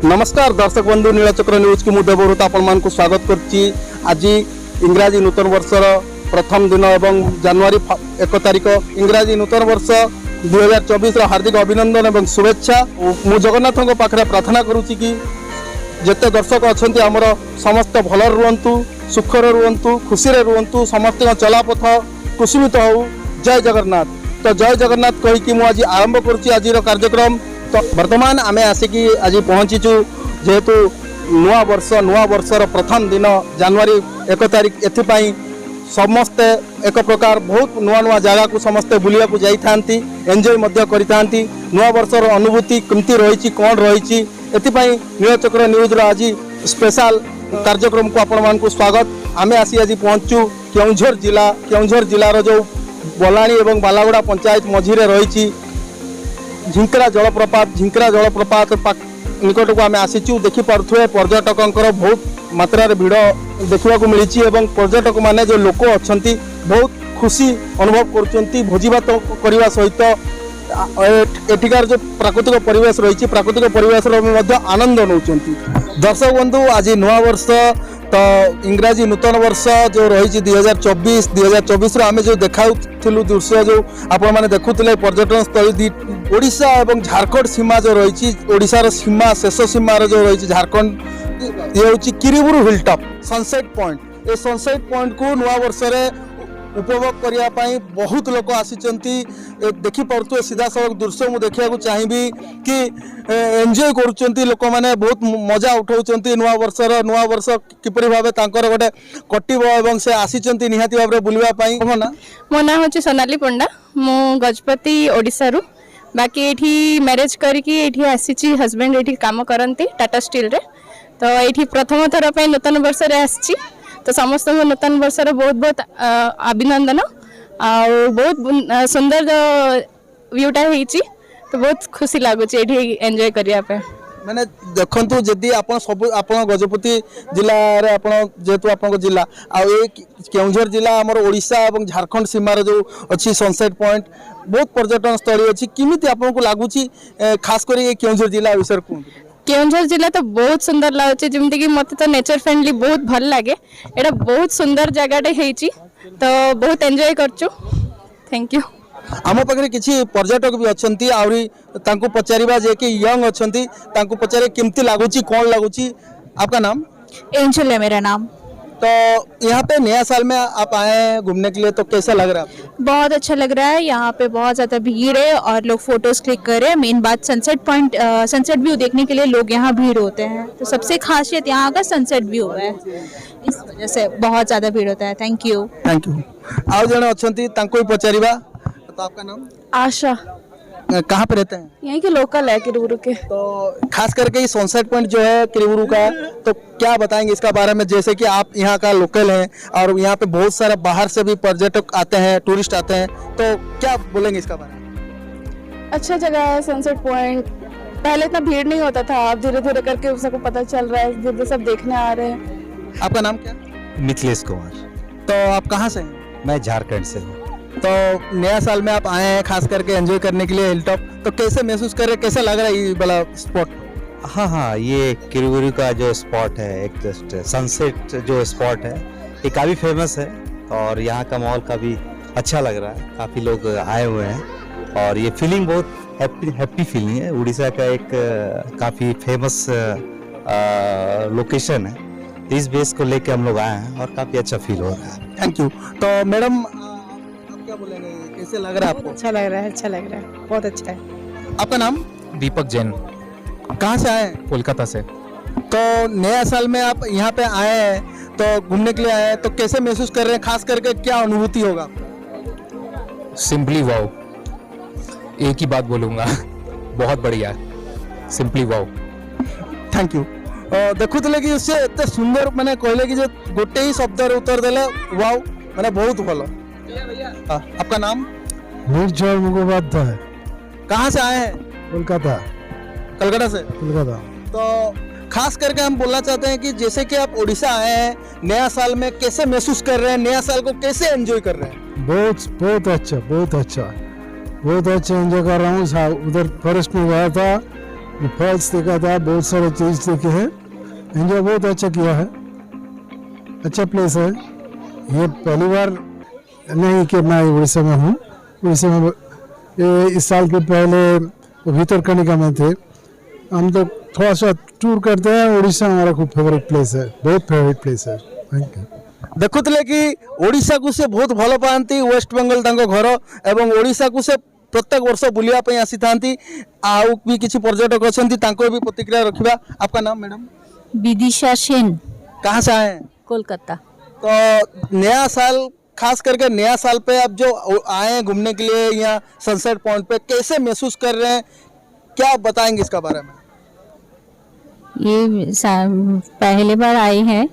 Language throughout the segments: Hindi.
नमस्कार दर्शक बंधु नीलचक्र न्यूज की मुझे बहुत आपण स्वागत करछि। आज इंग्राजी नूतन वर्षर प्रथम दिन एवं जनवरी 1 तारिख इंग्राजी नूतन वर्ष 2024 हार्दिक अभिनंदन एवं शुभेच्छा। मु जगन्नाथ पाखे प्रार्थना करुच्ची कि जिते दर्शक अच्छा आमर समस्त भल रुहतु, सुखर रुहतु, खुशी रुहतु, समस्त चलापथ कुसुमित हो। जय जगन्नाथ। तो जय जगन्नाथ कहीकि मुझे आज आरंभ करुच्ची आज कार्यक्रम। तो वर्तमान आम आसिकी आज पहुँचीचु जेहेतु नुआ वर्षर प्रथम दिन जनवरी 1 तारिख एथिपाई समस्ते एक प्रकार बहुत नुआ नुआ जगह को समस्ते बुलिया को जाइथांती, एंजॉय मध्य करिथांती। नुआ वर्षर अनुभूति केमती रही कौन रही एथिपाई नीलचक्र न्यूज आज स्पेशल कार्यक्रम को आपण मानकु स्वागत। आमे आसी आज पहुँचु केउंझर जिलार जो बलाणी एवं बालागुड़ा पंचायत मझीरे रही झिंकरा जलप्रपात निकट को आम आसीचु। देखिपे पर्यटकों बहुत मात्रा भीड़ देखा मिली एवं पर्यटक माने जो लोक अच्छा बहुत खुशी अनुभव कर भोजी भात करने सहित एठिकार जो प्राकृतिक परिवेश रही प्राकृतिक परिवेश आनंद नौ। दर्शक बंधु आज नुआ वर्ष तो इंग्राजी नूतन वर्ष जो रही 2024 आम जो देखा दृश्य जो आपण मैंने देखुले पर्यटन स्थली ओडिशा एवं झारखंड सीमा जो रही ओडिशार सीमा शेष सीमार जो रही झारखंड ये हूँ किरीबुरु हिलटॉप सनसेट पॉइंट। ये सनसेट पॉइंट को नुआ वर्ष उपभोग करने बहुत लोग आसी देखी पारे सीधा सड़क दृश्य मुझे देखा चाहिए कि एंजॉय कर लोक मैंने बहुत मजा उठाऊँ नुआ वर्ष किपरि भाव गोटे कटिब एवं से आसी निहाती भाव बुलवाई। मो ना हूँ सोनाली पंडा, मु गजपति ओडिशा रु बाकी ये मैरेज करके आसी हजबैंड ये काम करती टाटा स्टील रे। तो ये प्रथम थर पर नूतन वर्ष आसी तो समस्त नूतन वर्षर बहुत बहुत अभिनंदन आ बहुत सुंदर व्यूटा होती तो बहुत खुशी लगुच एंजॉय करने मैंने देखु जदि आप सब आप गजपति जिले में जेहेतु आप जिला केउंझर जिला आमर ओडिशा और झारखंड सीमार जो अच्छी सनसेट पॉइंट बहुत पर्यटन स्थली अच्छी किमिति आपको लगुच खास कर केउंझर जिला विषय कहूँ। केउंझर जिला तो बहुत सुंदर लगुच जमीन कि मत तो नेचर फ्रेंडली बहुत भल लगे। एटा बहुत सुंदर जगह तो बहुत एंजॉय करचु। Thank you. आम पाखे किसी पर्यटक भी अच्छा पचारा जे कि यंग अच्छा पचारे केमती लगुच कौन लगुच। आपका नाम? एंजल है मेरा नाम। तो यहाँ पे नया साल में आप आए हैं घूमने के लिए तो कैसा लग रहा है आपको? बहुत अच्छा लग रहा है। यहाँ पे बहुत ज़्यादा भीड़ है और लोग फोटोज क्लिक कर रहे हैं। मेन बात सनसेट पॉइंट सनसेट व्यू देखने के लिए लोग यहाँ भीड़ होते हैं तो सबसे खासियत यहाँ का सनसेट व्यू है, इस वजह से बहुत ज़्यादा भीड़ होता है। Thank you. आउ जन अच्छा पचारा। तो आपका नाम? आशा। कहाँ पे रहते हैं? यहीं के लोकल है किरीबुरु के। तो खास करके ये सनसेट पॉइंट जो है किरीबुरु का तो क्या बताएंगे इसका बारे में, जैसे कि आप यहाँ का लोकल हैं और यहाँ पे बहुत सारे बाहर से भी पर्यटक आते हैं, टूरिस्ट आते हैं, तो क्या बोलेंगे इसका बारे में? अच्छा जगह है सनसेट पॉइंट। पहले इतना भीड़ नहीं होता था, अब धीरे धीरे करके सबको पता चल रहा है, धीरे सब देखने आ रहे हैं। आपका नाम क्या? मिथिलेश कुमार। तो आप कहाँ से हैं? मैं झारखंड से हूँ। तो नया साल में आप आए हैं खास करके एंजॉय करने के लिए हिलटॉप, तो कैसे महसूस कर रहे हैं, कैसा लग रहा है ये वाला स्पॉट? हाँ, ये किरीबुरु का जो स्पॉट है एक जस्ट सनसेट जो स्पॉट है ये काफ़ी फेमस है और यहाँ का माहौल काफ़ी अच्छा लग रहा है। काफ़ी लोग आए हुए हैं और ये फीलिंग बहुत हैप्पी फीलिंग है। उड़ीसा का एक काफ़ी फेमस लोकेशन है, इस बेस को लेके हम लोग आए हैं और काफ़ी अच्छा फील हो रहा है। Thank you. तो मैडम क्या बोलेंगे, कैसे लग रहा है आपको? अच्छा लग रहा है, बहुत अच्छा है। आपका नाम? दीपक जैन। कहाँ से आए हैं? कोलकाता से। तो नया साल में आप यहाँ पे आए हैं तो घूमने के लिए आए हैं तो कैसे महसूस कर रहे हैं, खास करके क्या अनुभूति होगा? सिंपली वाओ, एक ही बात बोलूँगा, बहुत बढ़िया, सिंपली वाओ। Thank you. देखुले कि से एत सुंदर मैंने कहले कि गोटे ही शब्द उत्तर देले वाओ, मैंने बहुत भल। आपका नाम? निर्जल मुखोपाध्याय। कहाँ से आए हैं? कोलकाता। कलकत्ता से? कोलकाता। तो खास करके हम बोलना चाहते हैं कि जैसे कि आप उड़ीसा आए हैं, नया साल में कैसे महसूस कर रहे हैं, नया साल को कैसे एंजॉय कर रहे हैं? बहुत अच्छा एंजॉय कर रहा हूँ। उधर फॉरेस्ट में गया था, फॉल्स देखा था, बहुत सारे चीज देखे हैं, एंजॉय बहुत अच्छा किया है, अच्छा प्लेस है। ये पहली बार नहीं कि मैं उड़ीसा में हूँ, उड़ीसा में ये इस साल के पहले भीतरकनिका में थे हम, तो थोड़ा सा टूर करते हैं। उड़ीसा हमारा खूब फेवरेट प्लेस है, बहुत फेवरेट प्लेस है। Thank you. देखुले कि ओडिशा को से बहुत भल पाती, वेस्ट बेंगल तांको घर एवं ओडिशा को से प्रत्येक वर्ष बुलिया पे आसी थांती। आउ भी किछि पर्यटक अछंती, तांको भी प्रतिक्रिया रखिबा। आपका नाम मैडम? विदिशा सेन, कहाँ से आए हैं? कोलकाता। तो नया साल, खास करके नया साल पे आप जो आए हैं घूमने के लिए यहाँ सनसेट पॉइंट पे, कैसे महसूस कर रहे हैं, क्या बताएंगे इसका बारे में? ये पहले बार आए हैं,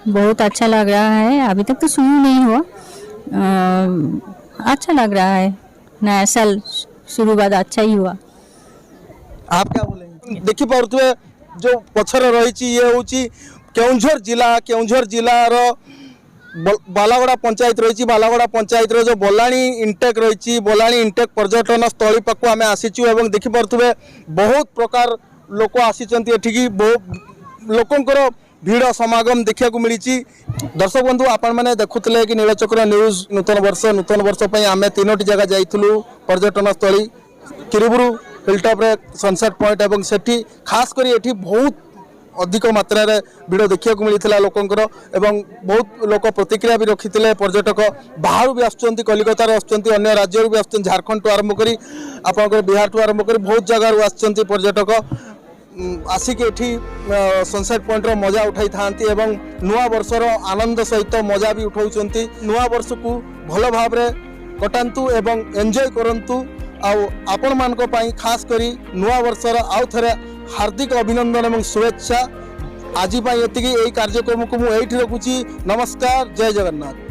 बहुत अच्छा लग रहा है। अभी तक तो शुरू नहीं हुआ, अच्छा लग रहा है। नया साल शुरुआत अच्छा ही हुआ। आप क्या बोलेंगे? देखि पारुथुए जो पछर रही ये होची केउंझर जिलार बालागड़ा पंचायत रही। बालागड़ा पंचायत जो बोलाणी इंटेक रही, बोलाणी इंटेक पर्यटन स्थली पाक आम आसीचु एवं देखि पारुथुए बहुत प्रकार लोक आसीचंती एठिकी, बहुत लोकंकर भीड़ समागम देखा मिली। दर्शक बंधु, आपण मैंने देखुले कि नीलचक्र न्यूज नूतन वर्ष पे आम 3टी जगह जाइलु पर्यटन स्थली किरीबुरु हिलटॉप रे सनसेट पॉइंट एवं सेठी खास करी एठी बहुत अधिक मात्रा रे भिड़ देखा मिलता लोकंकर एवं बहुत लोक प्रतिक्रिया भी रखी। पर्यटक बाहर भी आसुच्चंती, कलिकतार आसुच्चंती, अन्य राज्य भी आसुच्चंती, झारखंड टू आरंभ करी आपनकर बिहार टू आरंभ करी बहुत जगह आसुच्चंती पर्यटक आसिक एठी सनसेट पॉइंट रो मजा उठाई थांती एवं नुआ वर्षर आनंद सहित मजा भी उठाउचंती। नुआ वर्ष को भल भाव रे कटांतु एवं एंजॉय करंतु। आपण मानक पई खास करी नुआ वर्षर आउ थरे हार्दिक अभिनंदन एवं शुभेच्छा। आज एतिकी कार्यक्रम को मुझे रखुची। नमस्कार, जय जगन्नाथ।